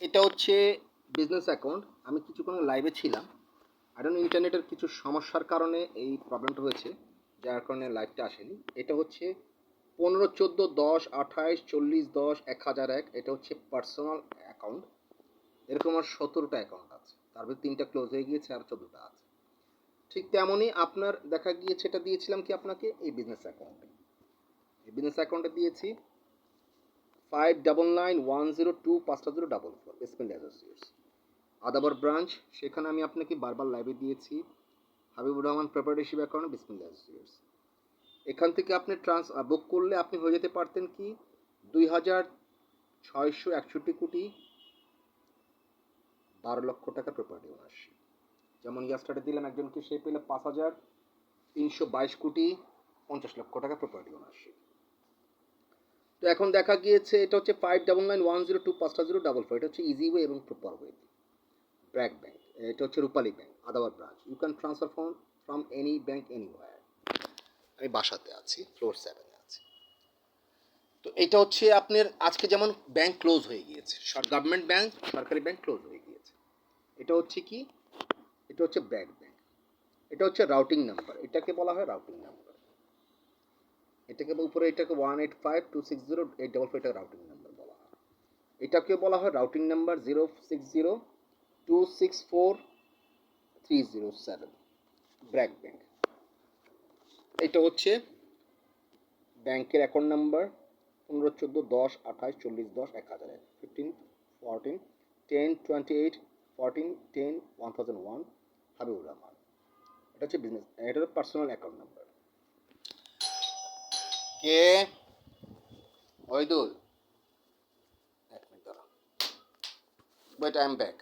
এটা হচ্ছে business account. আমি কিছুক্ষণ লাইভে ছিলাম, আই ডোন্ট নো ইন্টারনেটের কিছু সমস্যার কারণে এই প্রবলেমটা হয়েছে, যার কারণে লাইভটা আসেনি। এটা হচ্ছে 15, 14, 10, 28, 40, 10, 1001। এটা হচ্ছে পার্সোনাল অ্যাকাউন্ট। এরকম আমার 17টা অ্যাকাউন্ট আছে, তার ভিতরে 3টা ক্লোজ হয়ে গিয়েছে আর 14টা আছে। ঠিক তেমনই আপনার দেখা গিয়েছে, এটা দিয়েছিলাম কি আপনাকে এই বিজনেস অ্যাকাউন্টে। এই বিজনেস অ্যাকাউন্টে দিয়েছি 5991025044 স্পেন্ড অ্যাসোসিয়েটস আদাবর ব্রাঞ্চ। সেখানে আমি আপনাকে বারবার লাইভে দিয়েছি হাবিবুর রহমান প্রিপারেটিভ অ্যাকাউন্ট বিসমিল্লাহ অ্যাসোসিয়েটস। এখান থেকে আপনি বুক করলে আপনি হয়ে যেতে পারতেন কি 2,661,12,00,000 টাকা প্রপার্টি ওনারশিপ। যেমন ইয়াস্টারডে দিলাম একজনকে, সে পেলে 5,322,50,00,000 টাকা প্রপার্টি ওনারশিপ। তো এখন দেখা গিয়েছে এটা হচ্ছে 5991025044। এটা হচ্ছে ইজি ওয়ে এবং প্রপার ওয়ে। ব্র্যাক ব্যাংক, এটা হচ্ছে Rupali bank Adabar branch. You can transfer from any bank anywhere. আমি বাসাতে আছি, ফ্লোর 7-এ আছি। তো এটা হচ্ছে আপনার আজকে যেমন ব্যাংক ক্লোজ হয়ে গিয়েছে, গভর্নমেন্ট ব্যাংক, সরকারি ব্যাংক ক্লোজ হয়ে গিয়েছে। এটা হচ্ছে কি, এটা হচ্ছে ব্র্যাক ব্যাংক। এটা হচ্ছে রাউটিং নাম্বার, এটাকে বলা হয় রাউটিং নাম্বার। এটাকে উপরে এটাকে 185260855, এটা রাউটিং নাম্বার বলা হয়। এটাকে বলা হয় রাউটিং নাম্বার 060264307 ব্র্যাক ব্যাংক। এটা হচ্ছে ব্যাংকের অ্যাকাউন্ট নাম্বার 15, 14, 10, 28, 40, 10, 1000, 15, 14, 10, 28, 14, 10, 1001 হাবিবুর রহমান। এটা হচ্ছে বিজনেস, এটা হচ্ছে পার্সোনাল অ্যাকাউন্ট নাম্বার। কে ওইদুল, এক মিনিট দাঁড়া, বাট আই এম ব্যাক।